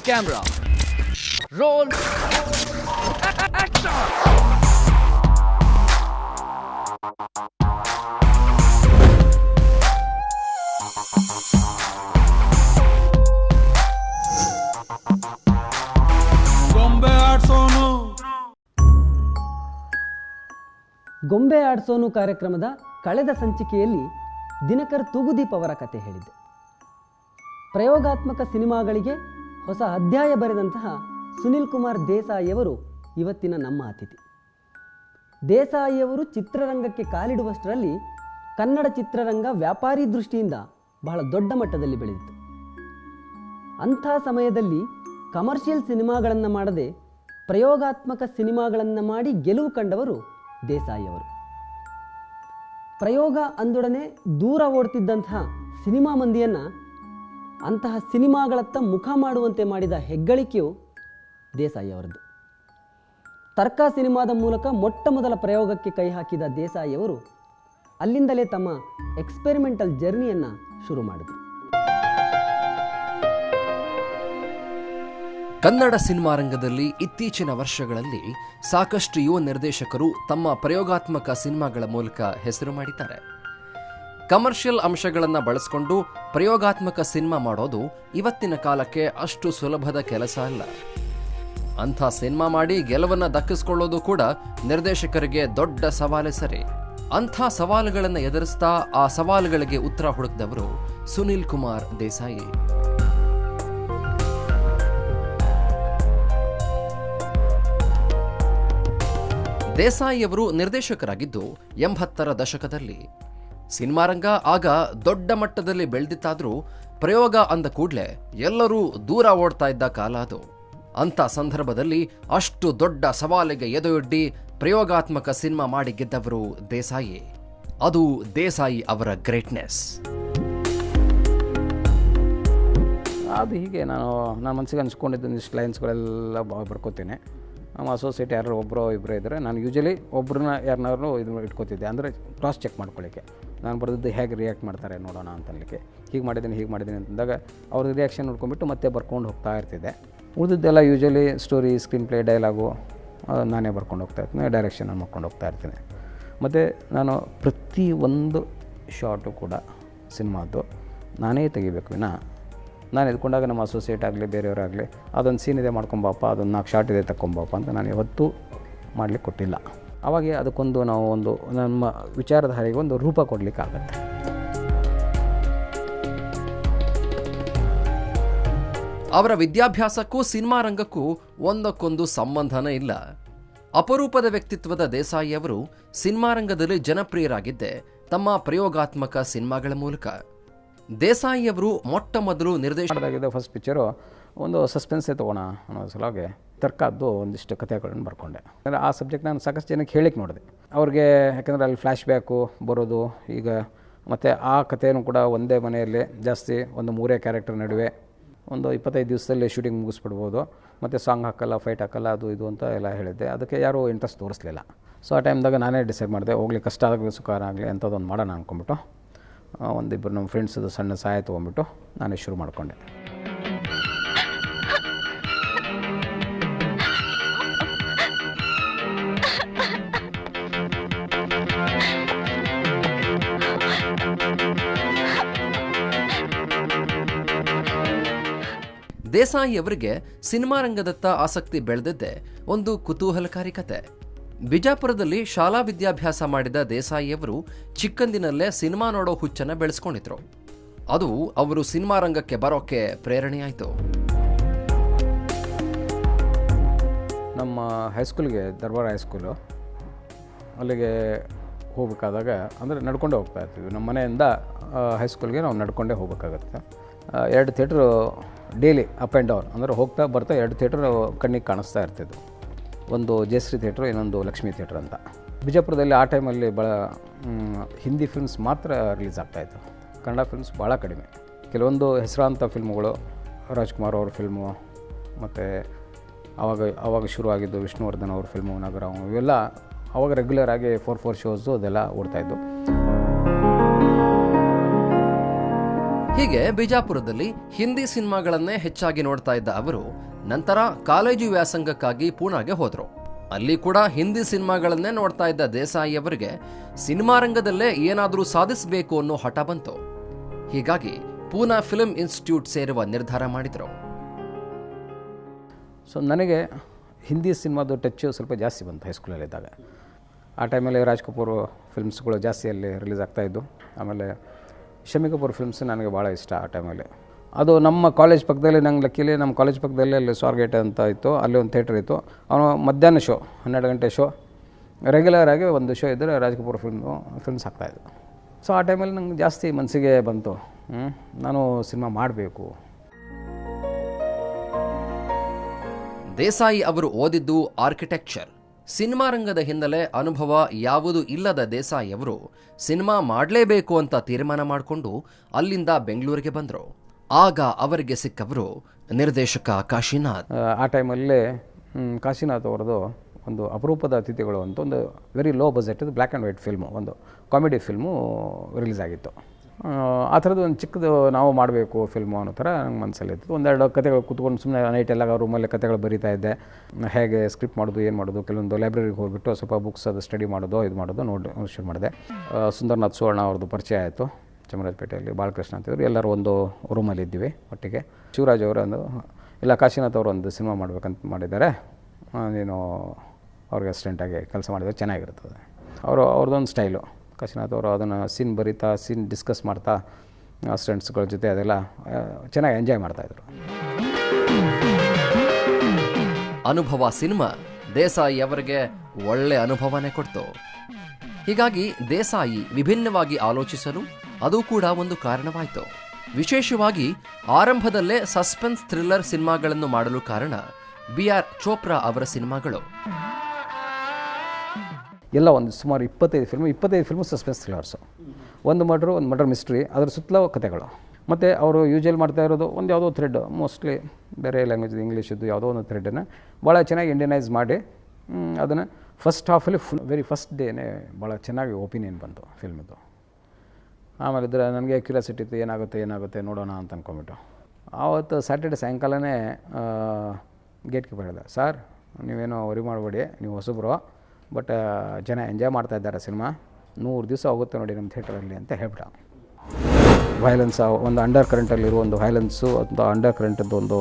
camera. Roll. Action. ಗೊಂಬೆ ಆಡ್ಸೋನು ಕಾರ್ಯಕ್ರಮದ ಕಳೆದ ಸಂಚಿಕೆಯಲ್ಲಿ ದಿನಕರ್ ತೂಗುದೀಪ್ ಅವರ ಕತೆ ಹೇಳಿದ್ದೆ. ಪ್ರಯೋಗಾತ್ಮಕ ಸಿನಿಮಾಗಳಿಗೆ ಹೊಸ ಅಧ್ಯಾಯ ಬರೆದಂತಹ ಸುನಿಲ್ ಕುಮಾರ್ ದೇಸಾಯಿಯವರು ಇವತ್ತಿನ ನಮ್ಮ ಅತಿಥಿ. ದೇಸಾಯಿಯವರು ಚಿತ್ರರಂಗಕ್ಕೆ ಕಾಲಿಡುವಷ್ಟರಲ್ಲಿ ಕನ್ನಡ ಚಿತ್ರರಂಗ ವ್ಯಾಪಾರಿ ದೃಷ್ಟಿಯಿಂದ ಬಹಳ ದೊಡ್ಡ ಮಟ್ಟದಲ್ಲಿ ಬೆಳೆದಿತ್ತು. ಅಂಥ ಸಮಯದಲ್ಲಿ ಕಮರ್ಷಿಯಲ್ ಸಿನಿಮಾಗಳನ್ನು ಮಾಡದೆ ಪ್ರಯೋಗಾತ್ಮಕ ಸಿನಿಮಾಗಳನ್ನು ಮಾಡಿ ಗೆಲುವು ಕಂಡವರು ದೇಸಾಯಿಯವರು. ಪ್ರಯೋಗ ಅಂದೊಡನೆ ದೂರ ಓಡ್ತಿದ್ದಂತಹ ಸಿನಿಮಾ ಮಂದಿಯನ್ನು ಅಂತಹ ಸಿನಿಮಾಗಳತ್ತ ಮುಖ ಮಾಡುವಂತೆ ಮಾಡಿದ ಹೆಗ್ಗಳಿಕೆಯು ದೇಸಾಯಿಯವರದ್ದು. ತರ್ಕ ಸಿನಿಮಾದ ಮೂಲಕ ಮೊಟ್ಟ ಮೊದಲ ಪ್ರಯೋಗಕ್ಕೆ ಕೈ ಹಾಕಿದ ದೇಸಾಯಿಯವರು ಅಲ್ಲಿಂದಲೇ ತಮ್ಮ ಎಕ್ಸ್ಪೆರಿಮೆಂಟಲ್ ಜರ್ನಿಯನ್ನು ಶುರು ಮಾಡಿದರು. ಕನ್ನಡ ಸಿನಿಮಾ ರಂಗದಲ್ಲಿ ಇತ್ತೀಚಿನ ವರ್ಷಗಳಲ್ಲಿ ಸಾಕಷ್ಟು ಯುವ ನಿರ್ದೇಶಕರು ತಮ್ಮ ಪ್ರಯೋಗಾತ್ಮಕ ಸಿನಿಮಾಗಳ ಮೂಲಕ ಹೆಸರು ಮಾಡಿದ್ದಾರೆ. ಕಮರ್ಷಿಯಲ್ ಅಂಶಗಳನ್ನು ಬಳಸಿಕೊಂಡು ಪ್ರಯೋಗಾತ್ಮಕ ಸಿನಿಮಾ ಮಾಡೋದು ಇವತ್ತಿನ ಕಾಲಕ್ಕೆ ಅಷ್ಟು ಸುಲಭದ ಕೆಲಸ ಅಲ್ಲ. ಅಂಥ ಸಿನಿಮಾ ಮಾಡಿ ಗೆಲುವನ್ನು ದಕ್ಕಿಸ್ಕೊಳ್ಳೋದು ಕೂಡ ನಿರ್ದೇಶಕರಿಗೆ ದೊಡ್ಡ ಸವಾಲೇ ಸರಿ. ಅಂಥ ಸವಾಲುಗಳನ್ನು ಎದುರಿಸ್ತಾ ಆ ಸವಾಲುಗಳಿಗೆ ಉತ್ತರ ಹುಡುಕಿದವರು ಸುನಿಲ್ ಕುಮಾರ್ ದೇಸಾಯಿ. ದೇಸಾಯಿಯವರು ನಿರ್ದೇಶಕರಾಗಿದ್ದು 80ರ ದಶಕದಲ್ಲಿ. ಸಿನಿಮಾ ರಂಗ ಆಗ ದೊಡ್ಡ ಮಟ್ಟದಲ್ಲಿ ಬೆಳೆದಿತ್ತಾದ್ರೂ ಪ್ರಯೋಗ ಅಂದ ಕೂಡಲೇ ಎಲ್ಲರೂ ದೂರ ಓಡ್ತಾ ಇದ್ದ ಕಾಲ ಅದು. ಅಂಥ ಸಂದರ್ಭದಲ್ಲಿ ಅಷ್ಟು ದೊಡ್ಡ ಸವಾಲಿಗೆ ಎದೆಯೊಡ್ಡಿ ಪ್ರಯೋಗಾತ್ಮಕ ಸಿನಿಮಾ ಮಾಡಿ ಗೆದ್ದವರು ದೇಸಾಯಿ. ಅದು ದೇಸಾಯಿ ಅವರ ಗ್ರೇಟ್ನೆಸ್. ಅದು ಹೀಗೆ ನನ್ನ ಮನಸ್ಸಿಗೆ ಅನ್ಸ್ಕೊಂಡಿದ್ದು ಇಷ್ಟು ಲೈನ್ಸ್ಗಳೆಲ್ಲ ಬರ್ಕೋತೀನಿ. ನಮ್ಮ ಅಸೋಸಿಯೇಟ್ ಯಾರು ಒಬ್ಬರೋ ಇಬ್ಬರೋ ಇದ್ದರೆ ನಾನು ಯೂಶಲಿ ಒಬ್ಬರನ್ನ ಯಾರನ್ನಾರು ಇದು ಇಟ್ಕೋತಿದ್ದೆ, ಅಂದರೆ ಕ್ರಾಸ್ ಚೆಕ್ ಮಾಡ್ಕೊಳ್ಳಿಕ್ಕೆ. ನಾನು ಬರೆದಿದ್ದು ಹೇಗೆ ರಿಯಾಕ್ಟ್ ಮಾಡ್ತಾರೆ ನೋಡೋಣ ಅಂತನ್ಲಿಕ್ಕೆ. ಹೀಗೆ ಮಾಡಿದ್ದೀನಿ ಅಂತಂದಾಗ ಅವ್ರ ರಿಯಾಕ್ಷನ್ ನೋಡ್ಕೊಂಡ್ಬಿಟ್ಟು ಮತ್ತೆ ಬರ್ಕೊಂಡು ಹೋಗ್ತಾ ಇರ್ತಿದ್ದೆ. ಉಳಿದಿದ್ದೆಲ್ಲ usually story, screenplay, dialogue ನಾನೇ ಬರ್ಕೊಂಡು ಹೋಗ್ತಾ ಇರ್ತೀನಿ, ಡೈರೆಕ್ಷನ್ ಮಾಡ್ಕೊಂಡು ಹೋಗ್ತಾ ಇರ್ತೀನಿ. ಮತ್ತು ನಾನು ಪ್ರತಿ ಒಂದು ಶಾರ್ಟು ಕೂಡ ಸಿನಿಮಾದ್ದು ನಾನೇ ತೆಗಿಬೇಕು ವಿನ ನಾನು ಎದ್ಕೊಂಡಾಗ ನಮ್ಮ ಅಸೋಸಿಯೇಟ್ ಆಗಲಿ ಬೇರೆಯವರಾಗಲಿ ಅದೊಂದು ಸೀನ್ ಇದೆ ಮಾಡ್ಕೊಂಬಪ್ಪ, ಅದೊಂದು 4 ಶಾರ್ಟ್ ಇದೆ ತಗೊಂಬಪ್ಪ ಅಂತ ನಾನು ಯಾವತ್ತೂ ಮಾಡಲಿಕ್ಕೆ ಕೊಟ್ಟಿಲ್ಲ. ಅವಾಗೆ ಅದಕ್ಕೊಂದು ನಾವು ಒಂದು ನಮ್ಮ ವಿಚಾರಧಾರೆಗೆ ಒಂದು ರೂಪ ಕೊಡಲಿಕ್ಕಾಗತ್ತೆ. ಅವರ ವಿದ್ಯಾಭ್ಯಾಸಕ್ಕೂ ಸಿನಿಮಾ ರಂಗಕ್ಕೂ ಒಂದಕ್ಕೊಂದು ಸಂಬಂಧನೇ ಇಲ್ಲ. ಅಪರೂಪದ ವ್ಯಕ್ತಿತ್ವದ ದೇಸಾಯಿಯವರು ಸಿನಿಮಾ ರಂಗದಲ್ಲಿ ಜನಪ್ರಿಯರಾಗಿದ್ದೆ ತಮ್ಮ ಪ್ರಯೋಗಾತ್ಮಕ ಸಿನಿಮಾಗಳ ಮೂಲಕ. ದೇಸಾಯಿಯವರು ಮೊಟ್ಟ ಮೊದಲು ನಿರ್ದೇಶಕರಾಗಿದ್ದ ಫಸ್ಟ್ ಪಿಕ್ಚರು ಒಂದು ಸಸ್ಪೆನ್ಸೇ ತೊಗೋಣ ಅನ್ನೋ ಸಲುವಾಗಿ ತರ್ಕದ್ದು ಒಂದಿಷ್ಟು ಕಥೆಗಳನ್ನು ಬರ್ಕೊಂಡೆ. ಅಂದರೆ ಆ ಸಬ್ಜೆಕ್ಟ್ ನಾನು ಸಾಕಷ್ಟು ಜನಕ್ಕೆ ಹೇಳಿಕ್ಕೆ ನೋಡಿದೆ ಅವ್ರಿಗೆ. ಯಾಕೆಂದರೆ ಅಲ್ಲಿ ಫ್ಲ್ಯಾಶ್ ಬ್ಯಾಕು ಬರೋದು ಈಗ, ಮತ್ತು ಆ ಕಥೆಯೂ ಕೂಡ ಒಂದೇ ಮನೆಯಲ್ಲಿ ಜಾಸ್ತಿ ಒಂದು 3 ಕ್ಯಾರೆಕ್ಟರ್ ನಡುವೆ ಒಂದು 25 ದಿವಸದಲ್ಲಿ ಶೂಟಿಂಗ್ ಮುಗಿಸ್ಬಿಡ್ಬೋದು, ಮತ್ತು ಸಾಂಗ್ ಹಾಕಲ್ಲ, ಫೈಟ್ ಹಾಕಲ್ಲ, ಅದು ಇದು ಅಂತ ಎಲ್ಲ ಹೇಳಿದ್ದೆ. ಅದಕ್ಕೆ ಯಾರೂ ಇಂಟ್ರೆಸ್ಟ್ ತೋರಿಸಲಿಲ್ಲ. ಸೊ ಆ ಟೈಮ್ದಾಗ ನಾನೇ ಡಿಸೈಡ್ ಮಾಡಿದೆ, ಹೋಗ್ಲಿ ಕಷ್ಟ ಆಗಲಿ ಸುಖ ಆಗಲಿ ಅಂಥದ್ದೊಂದು ಮಾಡೋಣ ಅಂದ್ಕೊಂಬಿಟ್ಟು ಒಂದಿಬ್ಬರು ನಮ್ಮ ಫ್ರೆಂಡ್ಸದು ಸಣ್ಣ ಸಹಾಯ ತೊಗೊಂಡ್ಬಿಟ್ಟು ನಾನೇ ಶುರು ಮಾಡಿಕೊಂಡೆ. ದೇಸಾಯಿಯವರಿಗೆ ಸಿನಿಮಾ ರಂಗದತ್ತ ಆಸಕ್ತಿ ಬೆಳೆದಿದ್ದೇ ಒಂದು ಕುತೂಹಲಕಾರಿ ಕತೆ. ಬಿಜಾಪುರದಲ್ಲಿ ಶಾಲಾ ವಿದ್ಯಾಭ್ಯಾಸ ಮಾಡಿದ ದೇಸಾಯಿಯವರು ಚಿಕ್ಕಂದಿನಲ್ಲೇ ಸಿನಿಮಾ ನೋಡೋ ಹುಚ್ಚನ್ನ ಬೆಳೆಸ್ಕೊಂಡಿದ್ರು. ಅದು ಅವರು ಸಿನಿಮಾ ರಂಗಕ್ಕೆ ಬರೋಕ್ಕೆ ಪ್ರೇರಣೆಯಾಯಿತು. ನಮ್ಮ ಹೈಸ್ಕೂಲ್ಗೆ, ದರ್ಬಾರ್ ಹೈಸ್ಕೂಲು, ಅಲ್ಲಿಗೆ ಹೋಗ್ಬೇಕಾದಾಗ ಅಂದರೆ ನಡ್ಕೊಂಡೇ ಹೋಗ್ತಾ ಇರ್ತೀವಿ. ನಮ್ಮ ಮನೆಯಿಂದ ಹೈಸ್ಕೂಲ್ಗೆ ನಾವು ನಡ್ಕೊಂಡೇ ಹೋಗ್ಬೇಕಾಗತ್ತೆ. 2 theatre daily up and down, ಅಂದರೆ ಹೋಗ್ತಾ ಬರ್ತಾ 2 ಥಿಯೇಟ್ರು ಕಣ್ಣಿಗೆ ಕಾಣಿಸ್ತಾ ಇರ್ತಿದ್ವು. ಒಂದು ಜಯಶ್ರೀ ಥಿಯೇಟ್ರು, ಇನ್ನೊಂದು ಲಕ್ಷ್ಮೀ ಥಿಯೇಟ್ರ್ ಅಂತ. ಬಿಜಾಪುರದಲ್ಲಿ ಆ ಟೈಮಲ್ಲಿ ಭಾಳ ಹಿಂದಿ ಫಿಲ್ಮ್ಸ್ ಮಾತ್ರ ರಿಲೀಸ್ ಆಗ್ತಾಯಿತ್ತು, ಕನ್ನಡ ಫಿಲ್ಮ್ಸ್ ಭಾಳ ಕಡಿಮೆ. ಕೆಲವೊಂದು ಹೆಸರಾಂತ ಫಿಲ್ಮ್ಗಳು, ರಾಜ್ಕುಮಾರ್ ಅವ್ರ ಫಿಲ್ಮು, ಮತ್ತು ಆವಾಗ ಶುರುವಾಗಿದ್ದು ವಿಷ್ಣುವರ್ಧನ್ ಅವ್ರ ಫಿಲ್ಮು, ನಗರ, ಇವೆಲ್ಲ ಆವಾಗ ರೆಗ್ಯುಲರ್ ಆಗಿ 4 ಶೋಸು ಅದೆಲ್ಲ ಓಡ್ತಾಯಿದ್ದು. ಹೀಗೆ ಬಿಜಾಪುರದಲ್ಲಿ ಹಿಂದಿ ಸಿನಿಮಾಗಳನ್ನೇ ಹೆಚ್ಚಾಗಿ ನೋಡ್ತಾ ಇದ್ದ ಅವರು ನಂತರ ಕಾಲೇಜು ವ್ಯಾಸಂಗಕ್ಕಾಗಿ ಪೂನಾಗೆ ಹೋದ್ರು. ಅಲ್ಲಿ ಕೂಡ ಹಿಂದಿ ಸಿನಿಮಾಗಳನ್ನೇ ನೋಡ್ತಾ ಇದ್ದ ದೇಸಾಯಿ ಅವರಿಗೆ ಸಿನಿಮಾ ರಂಗದಲ್ಲೇ ಏನಾದರೂ ಸಾಧಿಸಬೇಕು ಅನ್ನೋ ಹಠ ಬಂತು. ಹೀಗಾಗಿ ಪೂನಾ ಫಿಲ್ಮ್ ಇನ್ಸ್ಟಿಟ್ಯೂಟ್ ಸೇರುವ ನಿರ್ಧಾರ ಮಾಡಿದರು. ಸೊ ನನಗೆ ಹಿಂದಿ ಸಿನಿಮಾದು ಟಚ್ಚು ಸ್ವಲ್ಪ ಜಾಸ್ತಿ ಬಂತು ಹೈಸ್ಕೂಲಲ್ಲಿದ್ದಾಗ. ಆ ಟೈಮಲ್ಲಿ ರಾಜ್ ಕಪೂರ್ ಫಿಲ್ಮ್ಸ್ಗಳು ಜಾಸ್ತಿ ಅಲ್ಲಿ ರಿಲೀಸ್ ಆಗ್ತಾಯಿದ್ದು. ಆಮೇಲೆ ಶಮಿ ಕಪೂರ್ ಫಿಲ್ಮ್ಸ್ ನನಗೆ ಭಾಳ ಇಷ್ಟ ಆ ಟೈಮಲ್ಲಿ. ಅದು ನಮ್ಮ ಕಾಲೇಜ್ ಪಕ್ಕದಲ್ಲಿ, ನಂಗೆ ಲಕ್ಕಿಲಿ ನಮ್ಮ ಕಾಲೇಜ್ ಪಕ್ಕದಲ್ಲಿ ಅಲ್ಲಿ ಸ್ವಾರ್ಗೇಟ್ ಅಂತ ಇತ್ತು, ಅಲ್ಲಿ ಒಂದು ಥಿಯೇಟ್ರ್ ಇತ್ತು. ಅವನು ಮಧ್ಯಾಹ್ನ ಶೋ 12 ಗಂಟೆ ಶೋ ರೆಗ್ಯುಲರ್ ಆಗಿ ಒಂದು ಶೋ ಇದ್ದರೆ ರಾಜ್ ಕಪೂರ್ ಫಿಲ್ಮ್ಸ್ ಆಗ್ತಾಯಿದ್ದು. ಸೊ ಆ ಟೈಮಲ್ಲಿ ನಂಗೆ ಜಾಸ್ತಿ ಮನಸ್ಸಿಗೆ ಬಂತು, ನಾನು ಸಿನಿಮಾ ಮಾಡಬೇಕು. ದೇಸಾಯಿ ಅವರು ಓದಿದ್ದು ಆರ್ಕಿಟೆಕ್ಚರ್. ಸಿನಿಮಾ ರಂಗದ ಹಿನ್ನೆಲೆ ಅನುಭವ ಯಾವುದೂ ಇಲ್ಲದ ದೇಸಾಯಿ ಅವರು ಸಿನಿಮಾ ಮಾಡಲೇಬೇಕು ಅಂತ ತೀರ್ಮಾನ ಮಾಡಿಕೊಂಡು ಅಲ್ಲಿಂದ ಬೆಂಗಳೂರಿಗೆ ಬಂದರು. ಆಗ ಅವರಿಗೆ ಸಿಕ್ಕವರು ನಿರ್ದೇಶಕ ಕಾಶಿನಾಥ್. ಆ ಟೈಮಲ್ಲಿ ಕಾಶಿನಾಥ್ ಅವರದು ಒಂದು ಅಪರೂಪದ ಅತಿಥಿಗಳು ಅಂತ ಒಂದು very low budget black and white film, ಒಂದು ಕಾಮಿಡಿ ಫಿಲ್ಮು ರಿಲೀಸ್ ಆಗಿತ್ತು. ಆ ಥರದ್ದು ಒಂದು ಚಿಕ್ಕದು ನಾವು ಮಾಡಬೇಕು ಫಿಲ್ಮು ಅನ್ನೋ ಥರ ನಂಗೆ ಮನಸ್ಸಲ್ಲಿತ್ತು. ಒಂದೆರಡು ಕತೆಗಳು ಕೂತ್ಕೊಂಡು ಸುಮ್ಮನೆ ನೈಟೆಲ್ಲ ರೂಮಲ್ಲಿ ಕತೆಗಳು ಬರೀತಾ ಇದ್ದೆ. ಹೇಗೆ ಸ್ಕ್ರಿಪ್ಟ್ ಮಾಡೋದು, ಏನು ಮಾಡೋದು, ಕೆಲವೊಂದು ಲೈಬ್ರರಿಗೆ ಹೋಗ್ಬಿಟ್ಟು ಸ್ವಲ್ಪ ಬುಕ್ಸ್ ಅದು ಸ್ಟಡಿ ಮಾಡೋದು, ಇದು ಮಾಡೋದು ನೋಡಿ ಶುರು ಮಾಡಿದೆ. ಸುಂದರ್ನಾಥ್ ಸುವರ್ಣ ಅವ್ರದ್ದು ಪರಿಚಯ ಆಯಿತು. ಚಾಮರಾಜಪೇಟೆಯಲ್ಲಿ ಬಾಲಕೃಷ್ಣ ಅಂತಿದ್ರು. ಎಲ್ಲರೂ ಒಂದು ರೂಮಲ್ಲಿ ಇದ್ದೀವಿ ಒಟ್ಟಿಗೆ. ಶಿವರಾಜ್ ಅವರು ಇಲ್ಲ ಕಾಶಿನಾಥ್ ಅವರು ಒಂದು ಸಿನಿಮಾ ಮಾಡಬೇಕಂತ ಮಾಡಿದ್ದಾರೆ, ನೀನು ಅವ್ರಿಗೆ ಅಸಿಸ್ಟೆಂಟಾಗಿ ಕೆಲಸ ಮಾಡಿದರೆ ಚೆನ್ನಾಗಿರ್ತದೆ. ಅವ್ರದ್ದೊಂದು ಸ್ಟೈಲು. ಕಾಶಿನಾಥ್ ಅವರು ಅದನ್ನು ಸೀನ್ ಬರೀತಾ, ಸೀನ್ ಡಿಸ್ಕಸ್ ಮಾಡ್ತಾ ಅಸಿಸ್ಟೆಂಟ್ಸ್ಗಳ ಜೊತೆ ಅದೆಲ್ಲ ಚೆನ್ನಾಗಿ ಎಂಜಾಯ್ ಮಾಡ್ತಾಯಿದ್ರು. ಅನುಭವ ಸಿನಿಮಾ ದೇಸಾಯಿ ಅವರಿಗೆ ಒಳ್ಳೆ ಅನುಭವನೇ ಕೊಡ್ತು. ಹೀಗಾಗಿ ದೇಸಾಯಿ ವಿಭಿನ್ನವಾಗಿ ಆಲೋಚಿಸಲು ಅದು ಕೂಡ ಒಂದು ಕಾರಣವಾಯಿತು. ವಿಶೇಷವಾಗಿ ಆರಂಭದಲ್ಲೇ ಸಸ್ಪೆನ್ಸ್ ಥ್ರಿಲ್ಲರ್ ಸಿನಿಮಾಗಳನ್ನು ಮಾಡಲು ಕಾರಣ BR ಚೋಪ್ರಾ ಅವರ ಸಿನಿಮಾಗಳು. ಎಲ್ಲ ಒಂದು ಸುಮಾರು 25 ಫಿಲ್ಮು ಸಸ್ಪೆನ್ಸ್ ಥ್ರಿಲ್ಲರ್ಸು. ಒಂದು ಮರ್ಡರ್ ಮಿಸ್ಟ್ರಿ, ಅದರ ಸುತ್ತಲೂ ಕತೆಗಳು. ಮತ್ತು ಅವರು ಯೂಶುವಲ್ ಮಾಡ್ತಾ ಇರೋದು ಒಂದು ಯಾವುದೋ ಥ್ರೆಡ್, ಮೋಸ್ಟ್ಲಿ ಬೇರೆ ಲ್ಯಾಂಗ್ವೇಜ್ ಇಂಗ್ಲೀಷದ್ದು ಯಾವುದೋ ಒಂದು ಥ್ರೆಡನ್ನು ಭಾಳ ಚೆನ್ನಾಗಿ ಇಂಡಿಯನೈಸ್ ಮಾಡಿ ಅದನ್ನು ಫಸ್ಟ್ ಹಾಫಲ್ಲಿ ವೆರಿ ಫಸ್ಟ್ ಡೇನೇ ಭಾಳ ಚೆನ್ನಾಗಿ ಒಪಿನಿಯನ್ ಬಂತು ಫಿಲ್ಮಿದ್ದು. ಆಮೇಲೆ ಇದ್ರೆ ನನಗೆ ಕ್ಯೂರಿಯಾಸಿಟಿ ಇತ್ತು, ಏನಾಗುತ್ತೆ ನೋಡೋಣ ಅಂತ ಅಂದ್ಕೊಂಬಿಟ್ಟು. ಆವತ್ತು ಸ್ಯಾಟರ್ಡೆ ಸಾಯಂಕಾಲನೇ ಗೇಟ್ ಕೀಪರ್ ಹೇಳಿದೆ, ಸರ್ ನೀವೇನೋ ವರಿ ಮಾಡಬೇಡಿ, ನೀವು ಹೊಸಬ್ರು, ಬಟ್ ಜನ ಎಂಜಾಯ್ ಮಾಡ್ತಾ ಇದ್ದಾರೆ ಸಿನಿಮಾ, 100 ದಿವಸ ಹೋಗುತ್ತೆ ನೋಡಿ ನಮ್ಮ ಥಿಯೇಟ್ರಲ್ಲಿ ಅಂತ ಹೇಳ್ಬಿಟ್ಟ. ವೈಲೆನ್ಸ್ ಒಂದು ಅಂಡರ್ ಕರೆಂಟಲ್ಲಿರೋ ಒಂದು ವೈಲೆನ್ಸು, ಒಂದು ಅಂಡರ್ ಕರೆಂಟದ್ದು ಒಂದು